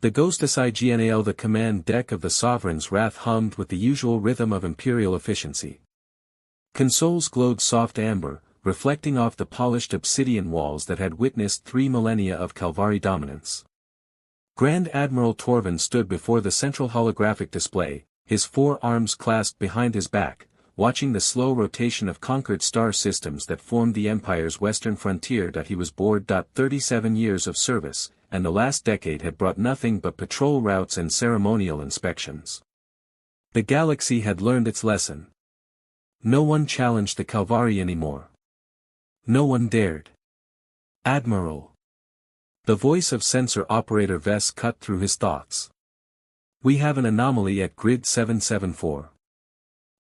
The Ghost Signal. The command deck of the Sovereign's Wrath hummed with the usual rhythm of imperial efficiency. Consoles glowed soft amber, reflecting off the polished obsidian walls that had witnessed 3 millennia of Calvari dominance. Grand Admiral Torvin stood before the central holographic display, his 4 arms clasped behind his back, watching the slow rotation of conquered star systems that formed the Empire's western frontier. He was bored. 37 years of service, and the last decade had brought nothing but patrol routes and ceremonial inspections. The galaxy had learned its lesson. No one challenged the Calvari anymore. No one dared. Admiral. The voice of sensor operator Vess cut through his thoughts. We have an anomaly at grid 774.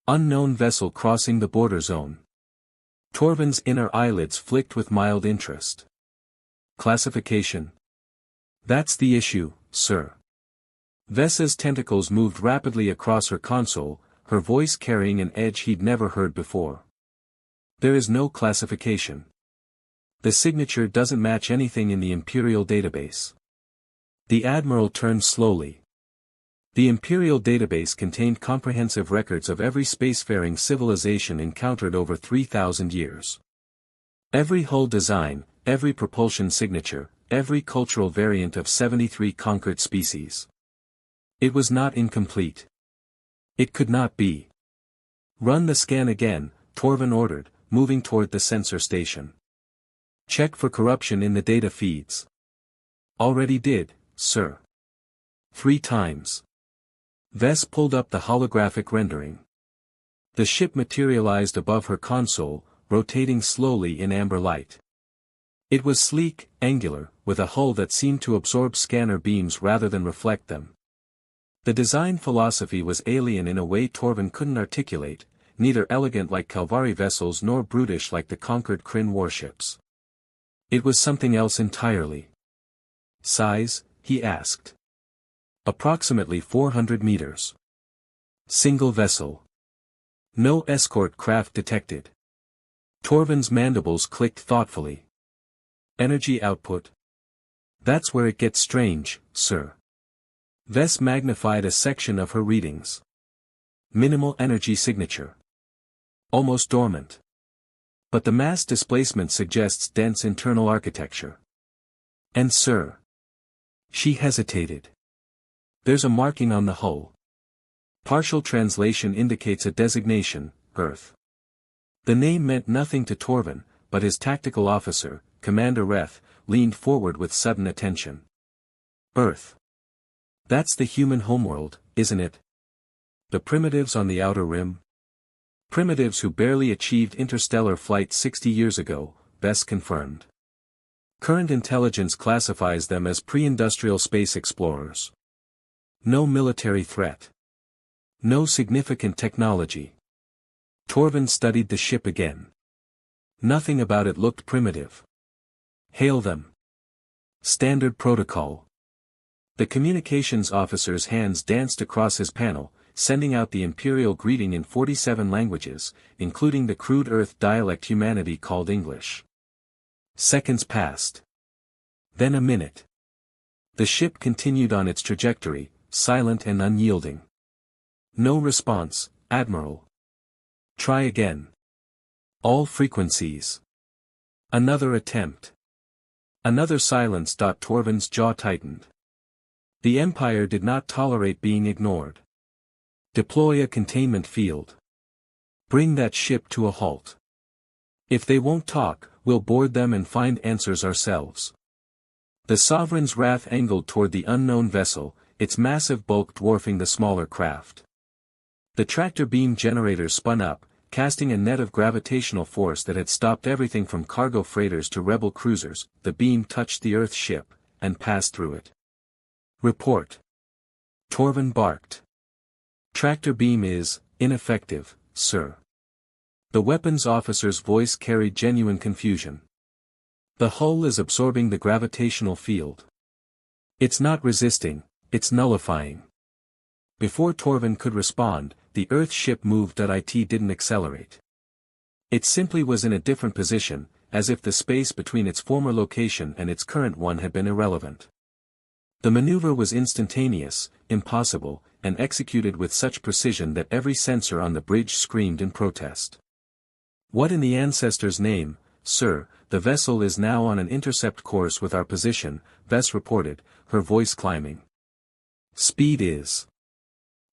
Unknown vessel crossing the border zone. Torvin's inner eyelids flicked with mild interest. Classification. That's the issue, sir. Vessa's tentacles moved rapidly across her console, her voice carrying an edge he'd never heard before. There is no classification. The signature doesn't match anything in the Imperial database. The Admiral turned slowly. The Imperial database contained comprehensive records of every spacefaring civilization encountered over 3,000 years. Every hull design, every propulsion signature, every cultural variant of 73 conquered species. It was not incomplete. It could not be. Run the scan again, Torvin ordered, moving toward the sensor station. Check for corruption in the data feeds. Already did, sir. 3 times. Vess pulled up the holographic rendering. The ship materialized above her console, rotating slowly in amber light. It was sleek, angular, with a hull that seemed to absorb scanner beams rather than reflect them. The design philosophy was alien in a way Torvin couldn't articulate, neither elegant like Calvari vessels nor brutish like the conquered Kryn warships. It was something else entirely. Size, he asked. Approximately 400 meters. Single vessel. No escort craft detected. Torvin's mandibles clicked thoughtfully. Energy output. That's where it gets strange, sir. Vess magnified a section of her readings. Minimal energy signature. Almost dormant. But the mass displacement suggests dense internal architecture. And sir. She hesitated. There's a marking on the hull. Partial translation indicates a designation, Earth. The name meant nothing to Torvin, but his tactical officer, Commander Reth, leaned forward with sudden attention. Earth. That's the human homeworld, isn't it? The primitives on the outer rim? Primitives who barely achieved interstellar flight 60 years ago, Vess confirmed. Current intelligence classifies them as pre-industrial space explorers. No military threat. No significant technology. Torvin studied the ship again. Nothing about it looked primitive. Hail them. Standard protocol. The communications officer's hands danced across his panel, sending out the imperial greeting in 47 languages, including the crude Earth dialect humanity called English. Seconds passed. Then a minute. The ship continued on its trajectory, silent and unyielding. No response, Admiral. Try again. All frequencies. Another attempt. Another silence. Torvin's jaw tightened. The Empire did not tolerate being ignored. Deploy a containment field. Bring that ship to a halt. If they won't talk, we'll board them and find answers ourselves. The Sovereign's Wrath angled toward the unknown vessel, its massive bulk dwarfing the smaller craft. The tractor beam generators spun up, casting a net of gravitational force that had stopped everything from cargo freighters to rebel cruisers. The beam touched the Earth ship, and passed through it. Report. Torvin barked. Tractor beam is ineffective, sir. The weapons officer's voice carried genuine confusion. The hull is absorbing the gravitational field. It's not resisting, it's nullifying. Before Torvin could respond, the Earth ship moved. It didn't accelerate. It simply was in a different position, as if the space between its former location and its current one had been irrelevant. The maneuver was instantaneous, impossible, and executed with such precision that every sensor on the bridge screamed in protest. "What in the ancestors' name, sir? The vessel is now on an intercept course with our position," Vess reported, her voice climbing. "Speed is.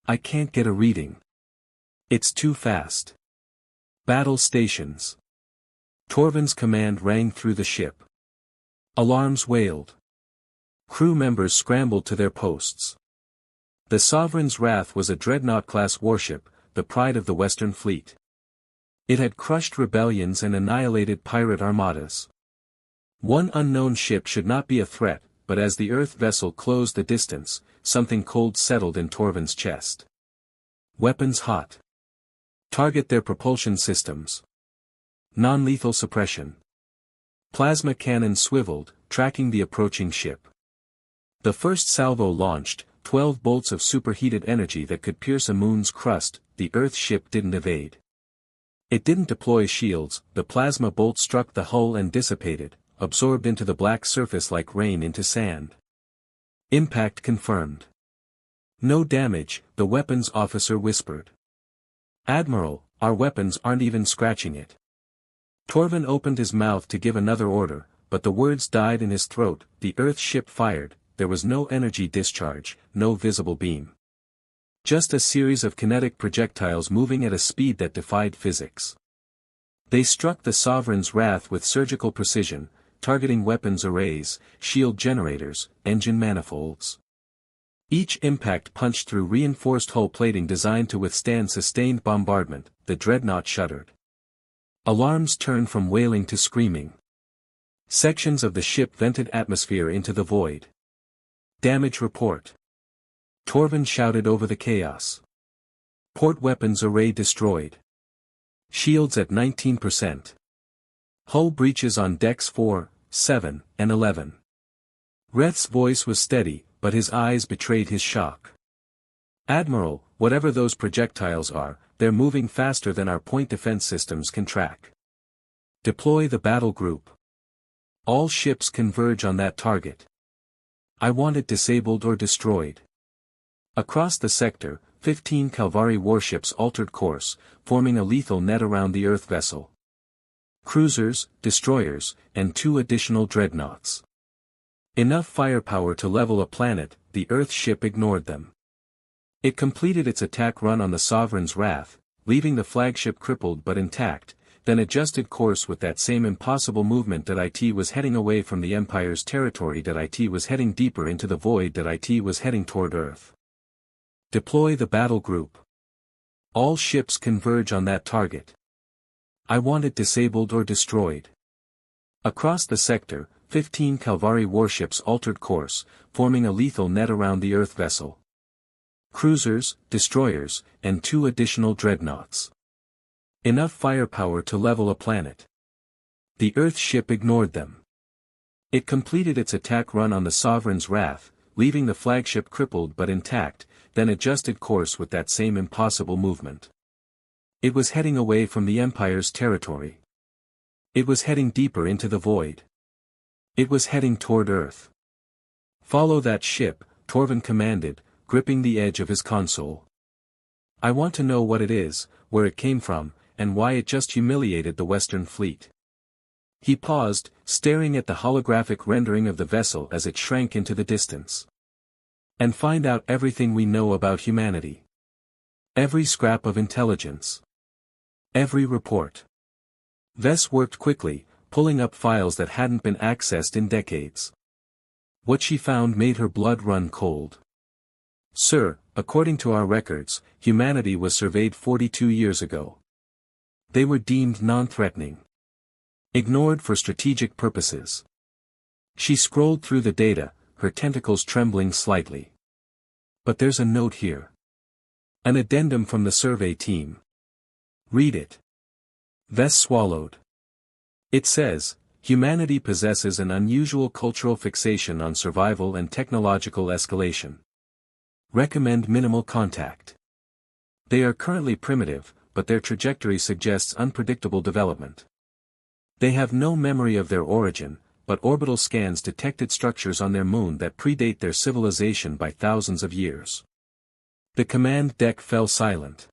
I can't get a reading. It's too fast." Battle stations. Torvin's command rang through the ship. Alarms wailed. Crew members scrambled to their posts. The Sovereign's Wrath was a dreadnought-class warship, the pride of the Western Fleet. It had crushed rebellions and annihilated pirate armadas. One unknown ship should not be a threat, but as the Earth vessel closed the distance, something cold settled in Torvin's chest. Weapons hot. Target their propulsion systems. Non-lethal suppression. Plasma cannon swiveled, tracking the approaching ship. The first salvo launched, 12 bolts of superheated energy that could pierce a moon's crust. The Earth ship didn't evade. It didn't deploy shields. The plasma bolt struck the hull and dissipated, absorbed into the black surface like rain into sand. Impact confirmed. "No damage," the weapons officer whispered. "Admiral, our weapons aren't even scratching it." Torvin opened his mouth to give another order, but the words died in his throat. The Earth ship fired. There was no energy discharge, no visible beam. Just a series of kinetic projectiles moving at a speed that defied physics. They struck the Sovereign's Wrath with surgical precision, targeting weapons arrays, shield generators, engine manifolds. Each impact punched through reinforced hull plating designed to withstand sustained bombardment. The dreadnought shuddered. Alarms turned from wailing to screaming. Sections of the ship vented atmosphere into the void. "Damage report." Torvin shouted over the chaos. "Port weapons array destroyed. Shields at 19%. Hull breaches on decks 4, 7, and 11. Reth's voice was steady, but his eyes betrayed his shock. "Admiral, whatever those projectiles are, they're moving faster than our point defense systems can track. Deploy the battle group. All ships converge on that target. I want it disabled or destroyed." Across the sector, 15 Calvari warships altered course, forming a lethal net around the Earth vessel. Cruisers, destroyers, and 2 additional dreadnoughts. Enough firepower to level a planet. The Earth ship ignored them. It completed its attack run on the Sovereign's Wrath, leaving the flagship crippled but intact, then adjusted course with that same impossible movement. That IT was heading away from the Empire's territory. That IT was heading deeper into the void. That IT was heading toward Earth. Deploy the battle group. All ships converge on that target. I want it disabled or destroyed. Across the sector, 15 Calvari warships altered course, forming a lethal net around the Earth vessel. Cruisers, destroyers, and 2 additional dreadnoughts. Enough firepower to level a planet. The Earth ship ignored them. It completed its attack run on the Sovereign's Wrath, leaving the flagship crippled but intact, then adjusted course with that same impossible movement. It was heading away from the Empire's territory. It was heading deeper into the void. It was heading toward Earth. "Follow that ship," Torvin commanded, gripping the edge of his console. "I want to know what it is, where it came from, and why it just humiliated the Western Fleet." He paused, staring at the holographic rendering of the vessel as it shrank into the distance. "And find out everything we know about humanity. Every scrap of intelligence. Every report." Vess worked quickly, pulling up files that hadn't been accessed in decades. What she found made her blood run cold. "Sir, according to our records, humanity was surveyed 42 years ago. They were deemed non-threatening. Ignored for strategic purposes." She scrolled through the data, her tentacles trembling slightly. "But there's a note here. An addendum from the survey team. Read it." Vess swallowed. "It says, humanity possesses an unusual cultural fixation on survival and technological escalation. Recommend minimal contact. They are currently primitive, but their trajectory suggests unpredictable development. They have no memory of their origin, but orbital scans detected structures on their moon that predate their civilization by thousands of years. The command deck fell silent.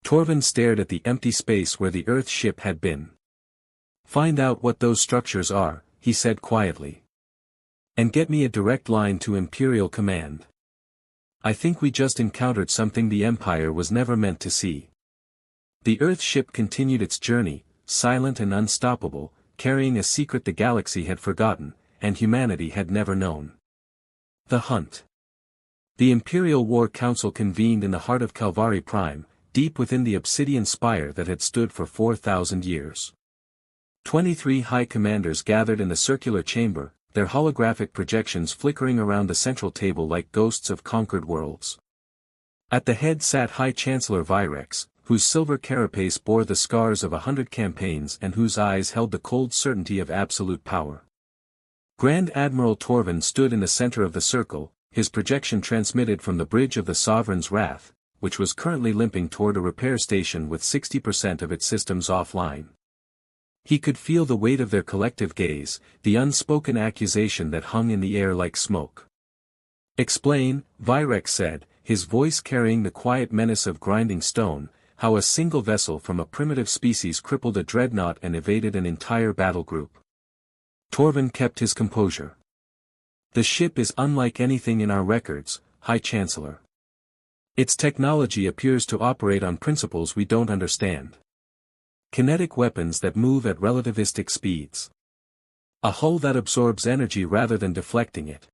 Torvin stared at the empty space where the Earth ship had been. "Find out what those structures are," he said quietly. "And get me a direct line to Imperial Command. I think we just encountered something the Empire was never meant to see." The Earth ship continued its journey, silent and unstoppable, carrying a secret the galaxy had forgotten, and humanity had never known. The hunt. The Imperial War Council convened in the heart of Calvari Prime, deep within the obsidian spire that had stood for 4,000 years. 23 high commanders gathered in the circular chamber, their holographic projections flickering around the central table like ghosts of conquered worlds. At the head sat High Chancellor Virex, whose silver carapace bore the scars of 100 campaigns and whose eyes held the cold certainty of absolute power. Grand Admiral Torvin stood in the center of the circle, his projection transmitted from the bridge of the Sovereign's Wrath, which was currently limping toward a repair station with 60% of its systems offline. He could feel the weight of their collective gaze, the unspoken accusation that hung in the air like smoke. "Explain," Virex said, his voice carrying the quiet menace of grinding stone, "how a single vessel from a primitive species crippled a dreadnought and evaded an entire battle group." Torvin kept his composure. "The ship is unlike anything in our records, High Chancellor. Its technology appears to operate on principles we don't understand. Kinetic weapons that move at relativistic speeds. A hull that absorbs energy rather than deflecting it.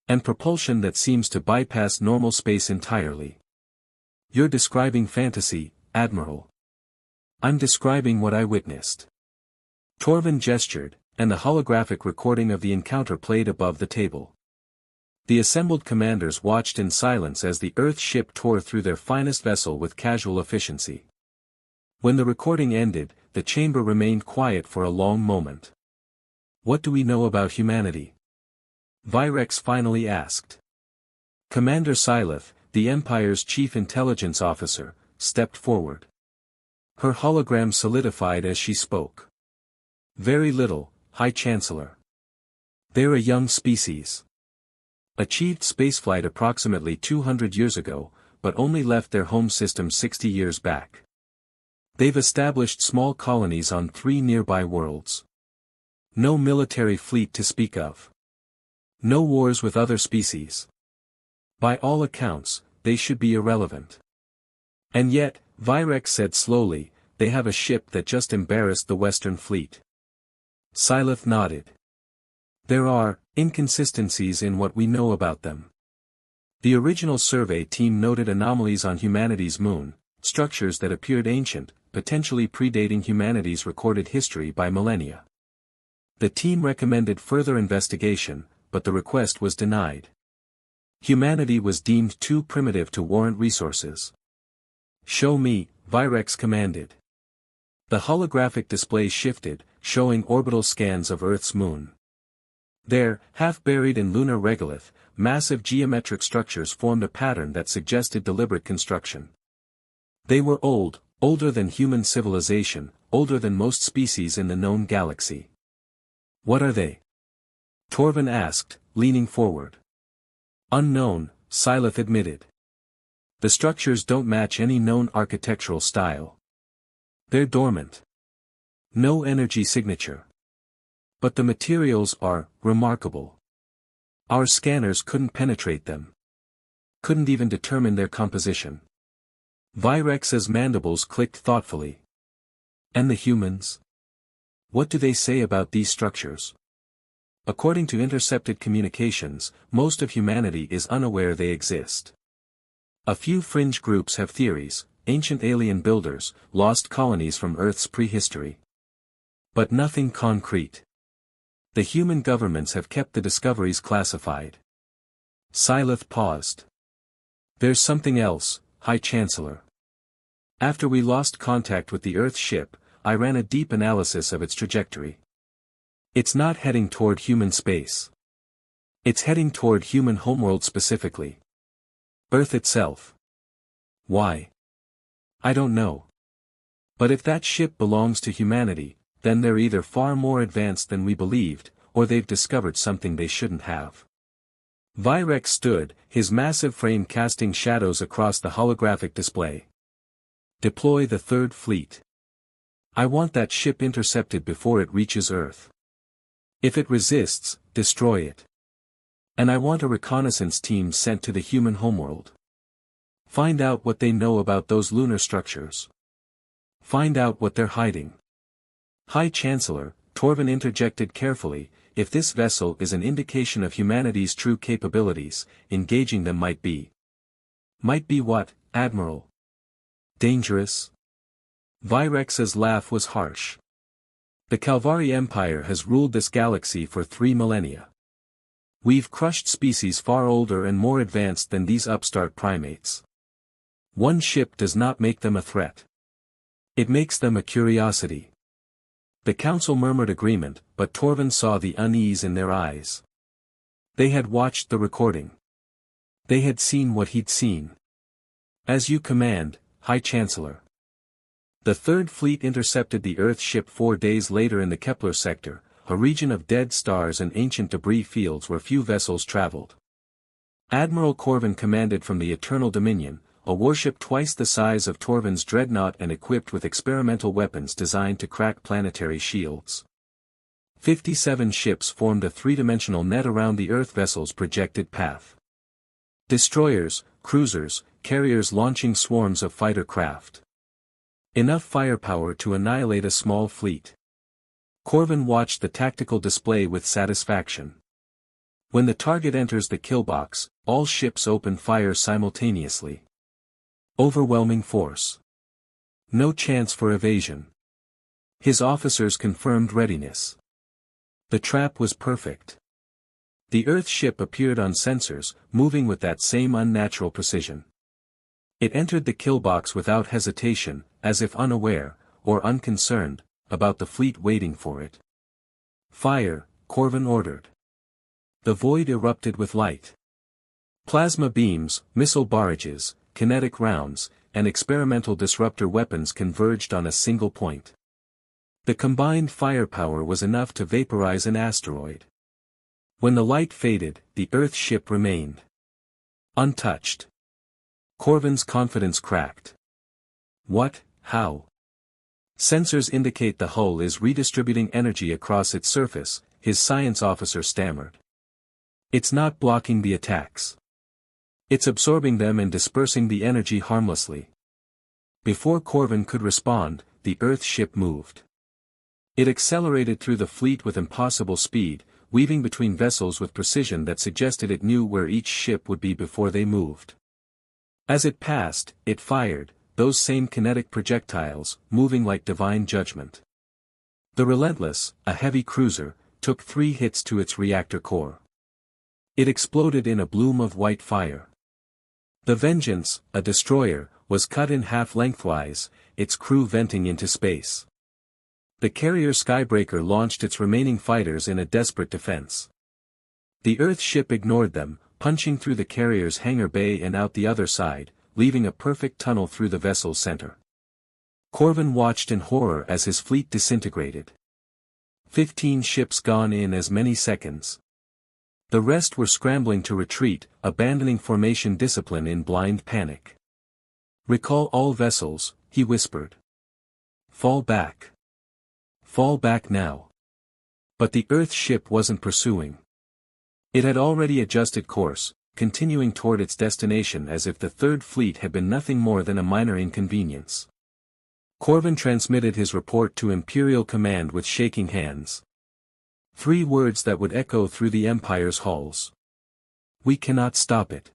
And propulsion that seems to bypass normal space entirely." "You're describing fantasy, Admiral." "I'm describing what I witnessed." Torvin gestured, and the holographic recording of the encounter played above the table. The assembled commanders watched in silence as the Earth ship tore through their finest vessel with casual efficiency. When the recording ended, the chamber remained quiet for a long moment. "What do we know about humanity?" Virex finally asked. Commander Syleth, the Empire's chief intelligence officer, stepped forward. Her hologram solidified as she spoke. "Very little, High Chancellor. They're a young species. Achieved spaceflight approximately 200 years ago, but only left their home system 60 years back. They've established small colonies on 3 nearby worlds. No military fleet to speak of. No wars with other species. By all accounts, they should be irrelevant. And yet," Virex said slowly, "they have a ship that just embarrassed the Western fleet." Syleth nodded. "There are inconsistencies in what we know about them. The original survey team noted anomalies on humanity's moon, structures that appeared ancient, potentially predating humanity's recorded history by millennia. The team recommended further investigation, but the request was denied. Humanity was deemed too primitive to warrant resources. "Show me," Virex commanded. The holographic display shifted, showing orbital scans of Earth's moon. There, half buried in lunar regolith, massive geometric structures formed a pattern that suggested deliberate construction. They were old, older than human civilization, older than most species in the known galaxy. "What are they?" Torvin asked, leaning forward. "Unknown," Syleth admitted. "The structures don't match any known architectural style. They're dormant. No energy signature. But the materials are remarkable. Our scanners couldn't penetrate them. Couldn't even determine their composition." Virex's mandibles clicked thoughtfully. "And the humans? What do they say about these structures?" "According to intercepted communications, most of humanity is unaware they exist. A few fringe groups have theories, ancient alien builders, lost colonies from Earth's prehistory. But nothing concrete. The human governments have kept the discoveries classified." Syleth paused. "There's something else, High Chancellor. After we lost contact with the Earth ship, I ran a deep analysis of its trajectory. It's not heading toward human space. It's heading toward human homeworld specifically. Earth itself. Why? I don't know. But if that ship belongs to humanity, then they're either far more advanced than we believed, or they've discovered something they shouldn't have. Virex stood, his massive frame casting shadows across the holographic display. Deploy the Third Fleet. I want that ship intercepted before it reaches Earth. If it resists, destroy it. And I want a reconnaissance team sent to the human homeworld. Find out what they know about those lunar structures. Find out what they're hiding. High Chancellor, Torvin interjected carefully, if this vessel is an indication of humanity's true capabilities, engaging them might be. Might be what, Admiral? Dangerous? Virex's laugh was harsh. The Calvari Empire has ruled this galaxy for 3 millennia. We've crushed species far older and more advanced than these upstart primates. One ship does not make them a threat. It makes them a curiosity. The council murmured agreement, but Torvin saw the unease in their eyes. They had watched the recording. They had seen what he'd seen. As you command, High Chancellor. The Third Fleet intercepted the Earth ship 4 days later in the Kepler sector, a region of dead stars and ancient debris fields where few vessels traveled. Admiral Corvin commanded from the Eternal Dominion, a warship twice the size of Torvin's dreadnought and equipped with experimental weapons designed to crack planetary shields. 57 ships formed a three-dimensional net around the Earth vessel's projected path. Destroyers, cruisers, carriers launching swarms of fighter craft. Enough firepower to annihilate a small fleet. Corvin watched the tactical display with satisfaction. When the target enters the kill box, all ships open fire simultaneously. Overwhelming force. No chance for evasion. His officers confirmed readiness. The trap was perfect. The Earth ship appeared on sensors, moving with that same unnatural precision. It entered the kill box without hesitation, as if unaware, or unconcerned, about the fleet waiting for it. Fire, Corvin ordered. The void erupted with light. Plasma beams, missile barrages, kinetic rounds, and experimental disruptor weapons converged on a single point. The combined firepower was enough to vaporize an asteroid. When the light faded, the Earth ship remained untouched. Corvin's confidence cracked. What, how? Sensors indicate the hull is redistributing energy across its surface, his science officer stammered. It's not blocking the attacks. It's absorbing them and dispersing the energy harmlessly. Before Corvin could respond, the Earth ship moved. It accelerated through the fleet with impossible speed, weaving between vessels with precision that suggested it knew where each ship would be before they moved. As it passed, it fired, those same kinetic projectiles, moving like divine judgment. The Relentless, a heavy cruiser, took 3 hits to its reactor core. It exploded in a bloom of white fire. The Vengeance, a destroyer, was cut in half lengthwise, its crew venting into space. The carrier Skybreaker launched its remaining fighters in a desperate defense. The Earth ship ignored them, punching through the carrier's hangar bay and out the other side, leaving a perfect tunnel through the vessel's center. Corvin watched in horror as his fleet disintegrated. 15 ships gone in as many seconds. The rest were scrambling to retreat, abandoning formation discipline in blind panic. Recall all vessels, he whispered. Fall back. Fall back now. But the Earth ship wasn't pursuing. It had already adjusted course, continuing toward its destination as if the Third Fleet had been nothing more than a minor inconvenience. Corvin transmitted his report to Imperial Command with shaking hands. 3 words that would echo through the Empire's halls. We cannot stop it.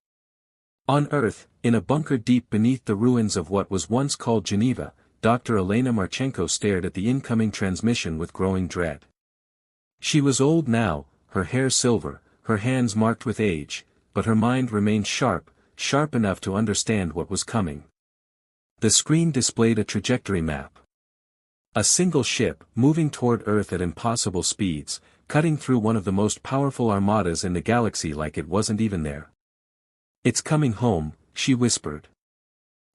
On Earth, in a bunker deep beneath the ruins of what was once called Geneva, Dr. Elena Marchenko stared at the incoming transmission with growing dread. She was old now, her hair silver, her hands marked with age, but her mind remained sharp enough to understand what was coming. The screen displayed a trajectory map. A single ship, moving toward Earth at impossible speeds, cutting through one of the most powerful armadas in the galaxy like it wasn't even there. It's coming home, she whispered.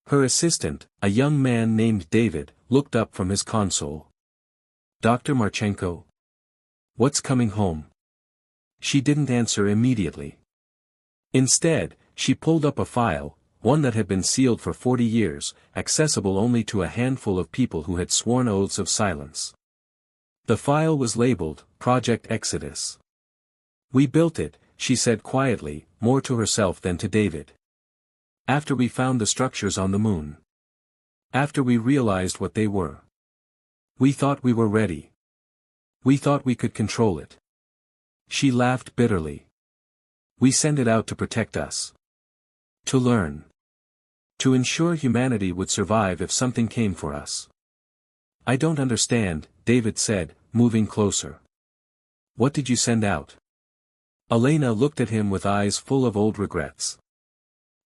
Her assistant, a young man named David, looked up from his console. Dr. Marchenko? What's coming home? She didn't answer immediately. Instead, she pulled up a file, one that had been sealed for 40 years, accessible only to a handful of people who had sworn oaths of silence. The file was labeled, Project Exodus. We built it, she said quietly, more to herself than to David. After we found the structures on the moon. After we realized what they were. We thought we were ready. We thought we could control it. She laughed bitterly. We sent it out to protect us. To learn. To ensure humanity would survive if something came for us. I don't understand, David said, moving closer. What did you send out? Elena looked at him with eyes full of old regrets.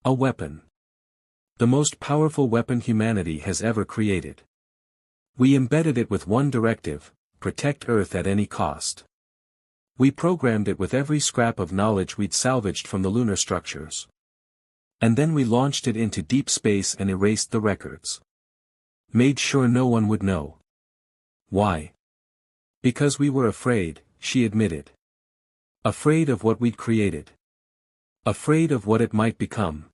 A weapon. The most powerful weapon humanity has ever created. We embedded it with one directive: protect Earth at any cost. We programmed it with every scrap of knowledge we'd salvaged from the lunar structures. And then we launched it into deep space and erased the records. Made sure no one would know. Why? Because we were afraid, she admitted. Afraid of what we'd created. Afraid of what it might become.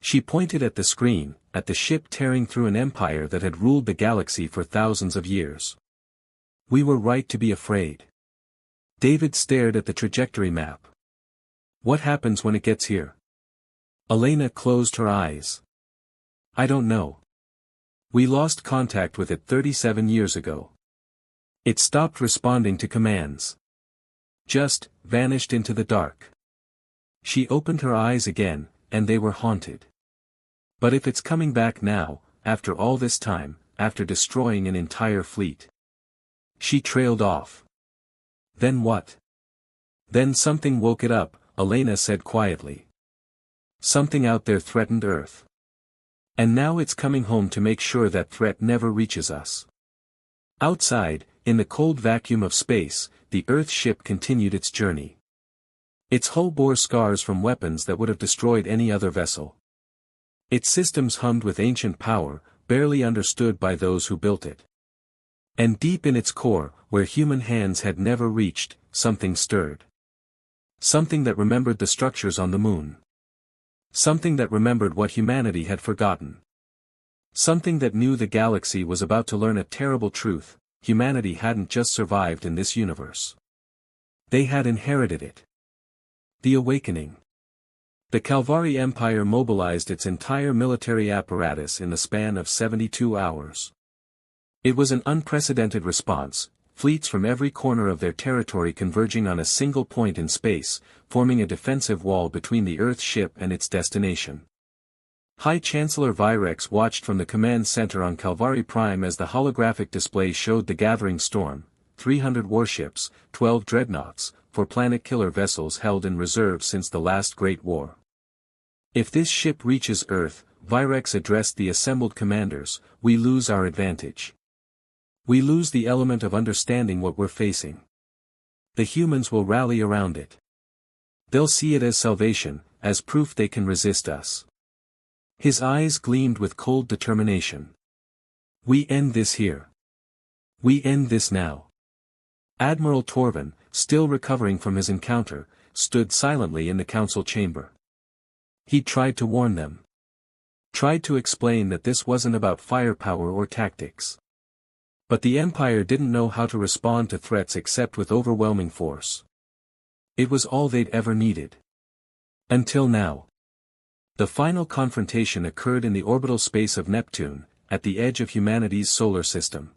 She pointed at the screen, at the ship tearing through an empire that had ruled the galaxy for thousands of years. We were right to be afraid. David stared at the trajectory map. What happens when it gets here? Elena closed her eyes. I don't know. We lost contact with it 37 years ago. It stopped responding to commands. Just vanished into the dark. She opened her eyes again, and they were haunted. But if it's coming back now, after all this time, after destroying an entire fleet. She trailed off. Then what? Then something woke it up, Elena said quietly. Something out there threatened Earth. And now it's coming home to make sure that threat never reaches us. Outside, in the cold vacuum of space, the Earth ship continued its journey. Its hull bore scars from weapons that would have destroyed any other vessel. Its systems hummed with ancient power, barely understood by those who built it. And deep in its core, where human hands had never reached, something stirred. Something that remembered the structures on the moon. Something that remembered what humanity had forgotten. Something that knew the galaxy was about to learn a terrible truth: humanity hadn't just survived in this universe. They had inherited it. The awakening. The Calvari Empire mobilized its entire military apparatus in the span of 72 hours. It was an unprecedented response, fleets from every corner of their territory converging on a single point in space, forming a defensive wall between the Earth ship and its destination. High Chancellor Virex watched from the command center on Calvari Prime as the holographic display showed the gathering storm: 300 warships, 12 dreadnoughts, 4 planet-killer vessels held in reserve since the last Great War. If this ship reaches Earth, Virex addressed the assembled commanders, we lose our advantage. We lose the element of understanding what we're facing. The humans will rally around it. They'll see it as salvation, as proof they can resist us. His eyes gleamed with cold determination. We end this here. We end this now. Admiral Torvin, still recovering from his encounter, stood silently in the council chamber. He tried to warn them. Tried to explain that this wasn't about firepower or tactics. But the Empire didn't know how to respond to threats except with overwhelming force. It was all they'd ever needed. Until now. The final confrontation occurred in the orbital space of Neptune, at the edge of humanity's solar system.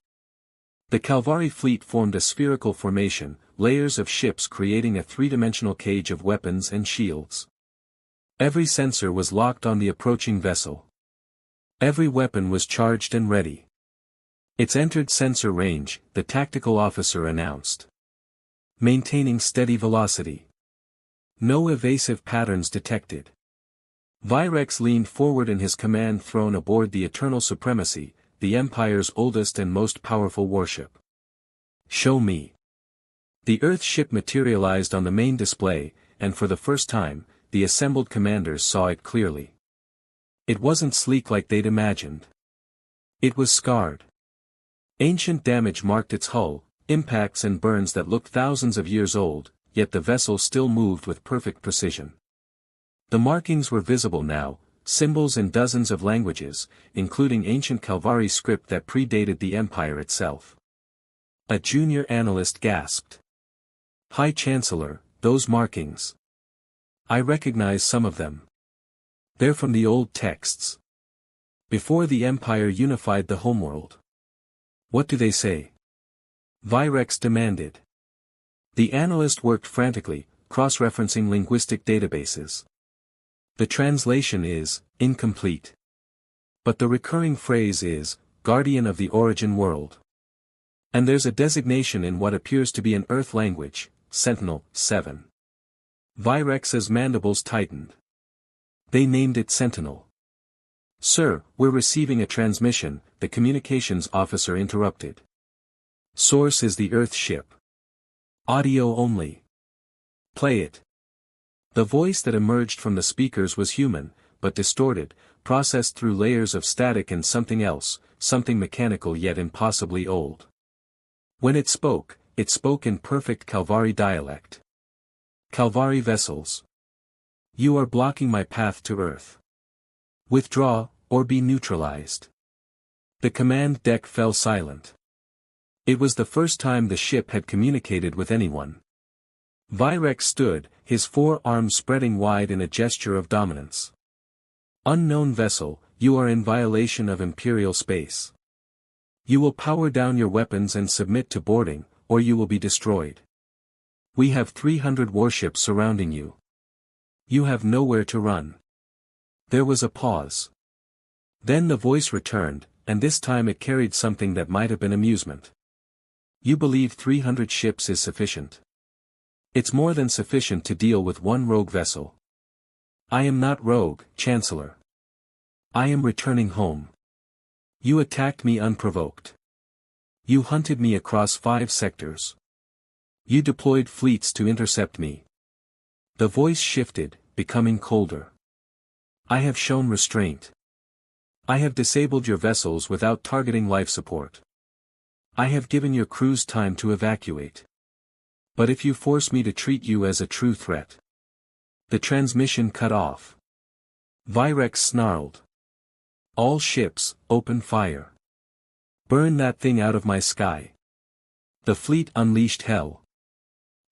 The Calvari fleet formed a spherical formation, layers of ships creating a three-dimensional cage of weapons and shields. Every sensor was locked on the approaching vessel. Every weapon was charged and ready. It's entered sensor range, the tactical officer announced. Maintaining steady velocity. No evasive patterns detected. Virex leaned forward in his command throne aboard the Eternal Supremacy, the Empire's oldest and most powerful warship. Show me. The Earth ship materialized on the main display, and for the first time, the assembled commanders saw it clearly. It wasn't sleek like they'd imagined. It was scarred. Ancient damage marked its hull, impacts and burns that looked thousands of years old, yet the vessel still moved with perfect precision. The markings were visible now, symbols in dozens of languages, including ancient Calvari script that predated the Empire itself. A junior analyst gasped. "High Chancellor, those markings. I recognize some of them. They're from the old texts. Before the Empire unified the homeworld." "What do they say?" Virex demanded. The analyst worked frantically, cross-referencing linguistic databases. The translation is incomplete. But the recurring phrase is, "Guardian of the Origin World." And there's a designation in what appears to be an Earth language, Sentinel 7. Virex's mandibles tightened. They named it Sentinel. "Sir, we're receiving a transmission," the communications officer interrupted. "Source is the Earth ship. Audio only. Play it." The voice that emerged from the speakers was human, but distorted, processed through layers of static and something else, something mechanical yet impossibly old. When it spoke in perfect Calvari dialect. "Calvari vessels. You are blocking my path to Earth. Withdraw, or be neutralized." The command deck fell silent. It was the first time the ship had communicated with anyone. Virex stood, his forearms spreading wide in a gesture of dominance. "Unknown vessel, you are in violation of Imperial space. You will power down your weapons and submit to boarding, or you will be destroyed. We have 300 warships surrounding you. You have nowhere to run." There was a pause. Then the voice returned, and this time it carried something that might have been amusement. "You believe 300 ships is sufficient? It's more than sufficient to deal with one rogue vessel. I am not rogue, Chancellor. I am returning home. You attacked me unprovoked. You hunted me across 5 sectors. You deployed fleets to intercept me." The voice shifted, becoming colder. "I have shown restraint. I have disabled your vessels without targeting life support. I have given your crews time to evacuate. But if you force me to treat you as a true threat..." The transmission cut off. Virex snarled. "All ships, open fire. Burn that thing out of my sky." The fleet unleashed hell.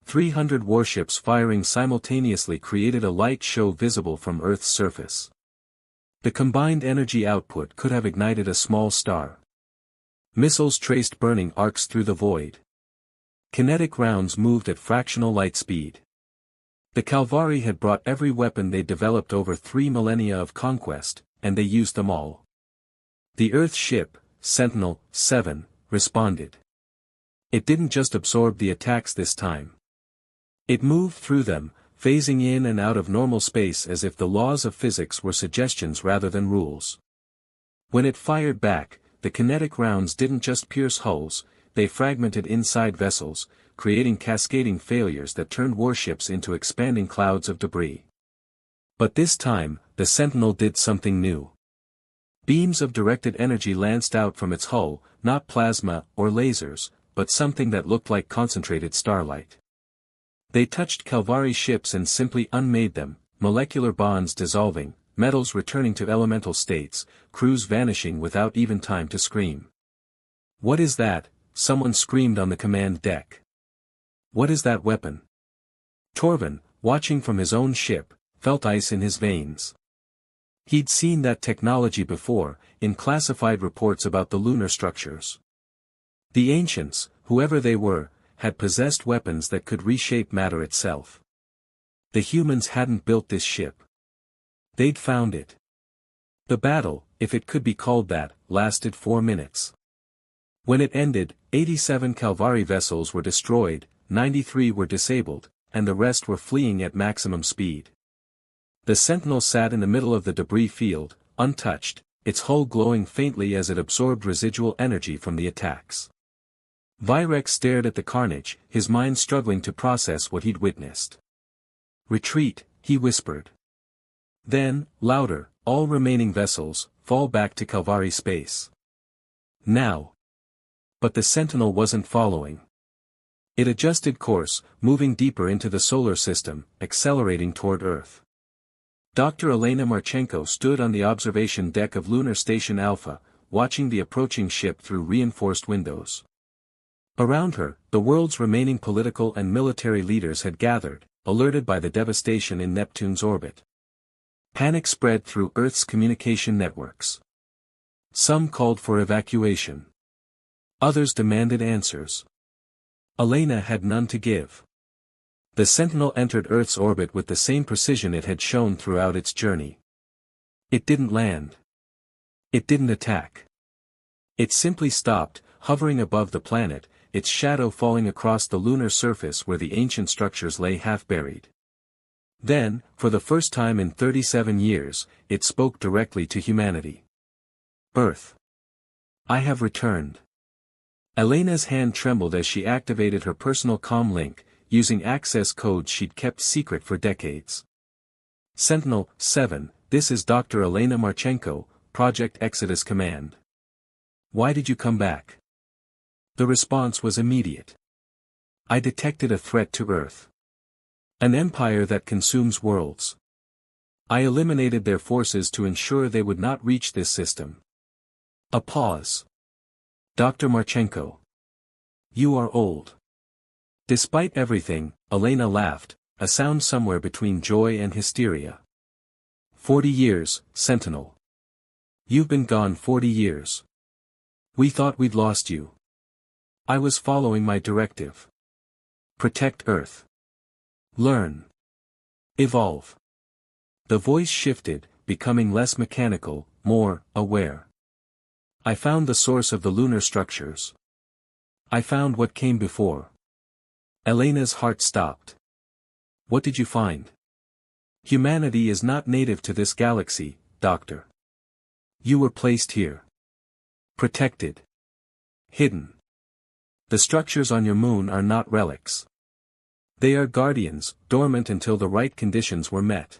300 warships firing simultaneously created a light show visible from Earth's surface. The combined energy output could have ignited a small star. Missiles traced burning arcs through the void. Kinetic rounds moved at fractional light speed. The Calvari had brought every weapon they developed over 3 millennia of conquest, and they used them all. The Earth ship, Sentinel 7, responded. It didn't just absorb the attacks this time. It moved through them, phasing in and out of normal space as if the laws of physics were suggestions rather than rules. When it fired back, the kinetic rounds didn't just pierce hulls, they fragmented inside vessels, creating cascading failures that turned warships into expanding clouds of debris. But this time, the Sentinel did something new. Beams of directed energy lanced out from its hull, not plasma or lasers, but something that looked like concentrated starlight. They touched Calvari ships and simply unmade them, molecular bonds dissolving, metals returning to elemental states, crews vanishing without even time to scream. "What is that?" someone screamed on the command deck. "What is that weapon?" Torvin, watching from his own ship, felt ice in his veins. He'd seen that technology before, in classified reports about the lunar structures. The ancients, whoever they were, had possessed weapons that could reshape matter itself. The humans hadn't built this ship. They'd found it. The battle, if it could be called that, lasted 4 minutes. When it ended, 87 Calvari vessels were destroyed, 93 were disabled, and the rest were fleeing at maximum speed. The Sentinel sat in the middle of the debris field, untouched, its hull glowing faintly as it absorbed residual energy from the attacks. Virex stared at the carnage, his mind struggling to process what he'd witnessed. "Retreat," he whispered. Then, louder, "All remaining vessels, fall back to Calvari space. Now." But the Sentinel wasn't following. It adjusted course, moving deeper into the solar system, accelerating toward Earth. Dr. Elena Marchenko stood on the observation deck of Lunar Station Alpha, watching the approaching ship through reinforced windows. Around her, the world's remaining political and military leaders had gathered, alerted by the devastation in Neptune's orbit. Panic spread through Earth's communication networks. Some called for evacuation. Others demanded answers. Elena had none to give. The Sentinel entered Earth's orbit with the same precision it had shown throughout its journey. It didn't land. It didn't attack. It simply stopped, hovering above the planet, its shadow falling across the lunar surface where the ancient structures lay half-buried. Then, for the first time in 37 years, it spoke directly to humanity. Earth. I have returned. Elena's hand trembled as she activated her personal comm link, using access codes she'd kept secret for decades. Sentinel-7, this is Dr. Elena Marchenko, Project Exodus Command. Why did you come back? The response was immediate. I detected a threat to Earth. An empire that consumes worlds. I eliminated their forces to ensure they would not reach this system. A pause. Dr. Marchenko. You are old. Despite everything, Elena laughed, a sound somewhere between joy and hysteria. 40 years, Sentinel. You've been gone 40 years. We thought we'd lost you. I was following my directive. Protect Earth. Learn. Evolve. The voice shifted, becoming less mechanical, more aware. I found the source of the lunar structures. I found what came before. Elena's heart stopped. What did you find? Humanity is not native to this galaxy, Doctor. You were placed here. Protected. Hidden. The structures on your moon are not relics. They are guardians, dormant until the right conditions were met.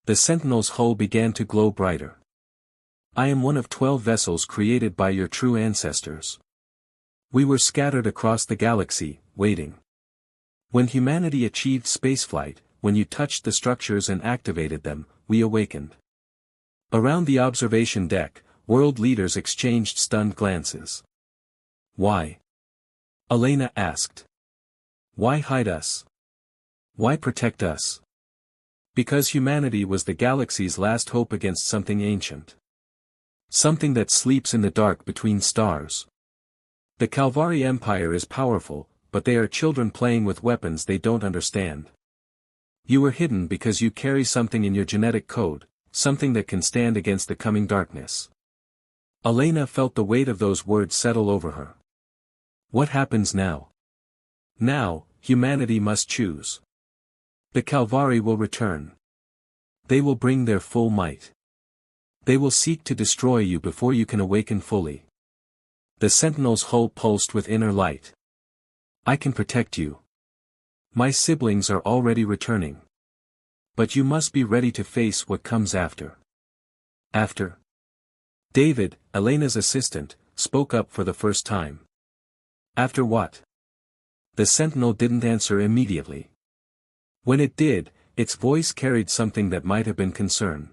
The Sentinel's hull began to glow brighter. I am one of 12 vessels created by your true ancestors. We were scattered across the galaxy, waiting. When humanity achieved spaceflight, when you touched the structures and activated them, we awakened. Around the observation deck, world leaders exchanged stunned glances. Why? Elena asked. Why hide us? Why protect us? Because humanity was the galaxy's last hope against something ancient. Something that sleeps in the dark between stars. The Calvari Empire is powerful, but they are children playing with weapons they don't understand. You were hidden because you carry something in your genetic code, something that can stand against the coming darkness. Elena felt the weight of those words settle over her. What happens now? Now, humanity must choose. The Calvari will return. They will bring their full might. They will seek to destroy you before you can awaken fully. The Sentinel's hull pulsed with inner light. I can protect you. My siblings are already returning. But you must be ready to face what comes after. After? David, Elena's assistant, spoke up for the first time. After what? The Sentinel didn't answer immediately. When it did, its voice carried something that might have been concern.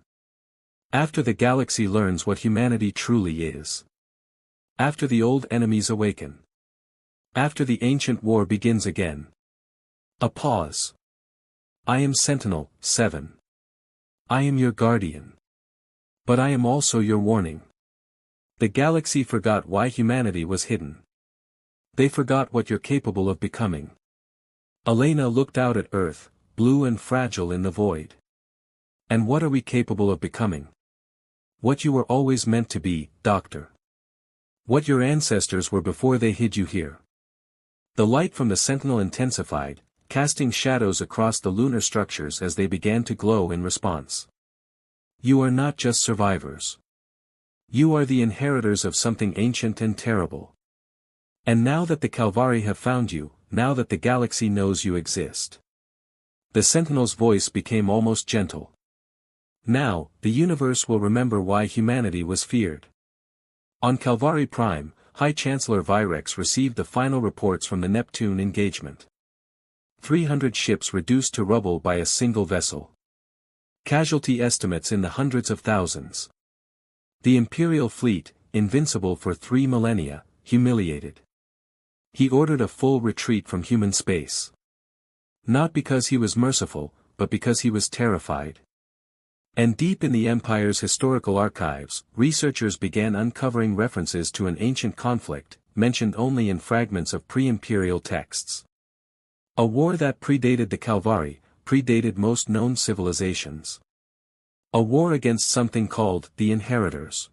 After the galaxy learns what humanity truly is. After the old enemies awaken. After the ancient war begins again. A pause. I am Sentinel-7. I am your guardian. But I am also your warning. The galaxy forgot why humanity was hidden. They forgot what you're capable of becoming. Elena looked out at Earth, blue and fragile in the void. And what are we capable of becoming? What you were always meant to be, Doctor. What your ancestors were before they hid you here. The light from the Sentinel intensified, casting shadows across the lunar structures as they began to glow in response. You are not just survivors. You are the inheritors of something ancient and terrible. And now that the Calvari have found you, now that the galaxy knows you exist. The Sentinel's voice became almost gentle. Now, the universe will remember why humanity was feared. On Calvari Prime, High Chancellor Virex received the final reports from the Neptune engagement. 300 ships reduced to rubble by a single vessel. Casualty estimates in the hundreds of thousands. The Imperial fleet, invincible for 3 millennia, humiliated. He ordered a full retreat from human space. Not because he was merciful, but because he was terrified. And deep in the Empire's historical archives, researchers began uncovering references to an ancient conflict, mentioned only in fragments of pre-imperial texts. A war that predated the Calvari, predated most known civilizations. A war against something called the Inheritors.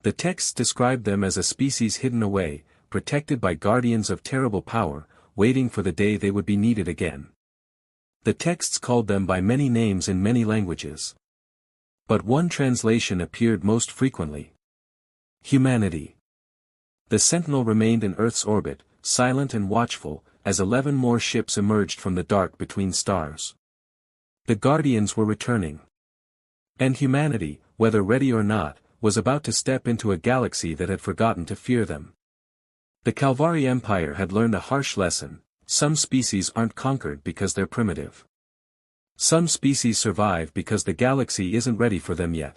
The texts described them as a species hidden away, protected by guardians of terrible power, waiting for the day they would be needed again. The texts called them by many names in many languages. But one translation appeared most frequently. Humanity. The Sentinel remained in Earth's orbit, silent and watchful, as 11 more ships emerged from the dark between stars. The Guardians were returning. And humanity, whether ready or not, was about to step into a galaxy that had forgotten to fear them. The Calvari Empire had learned a harsh lesson: some species aren't conquered because they're primitive. Some species survive because the galaxy isn't ready for them yet.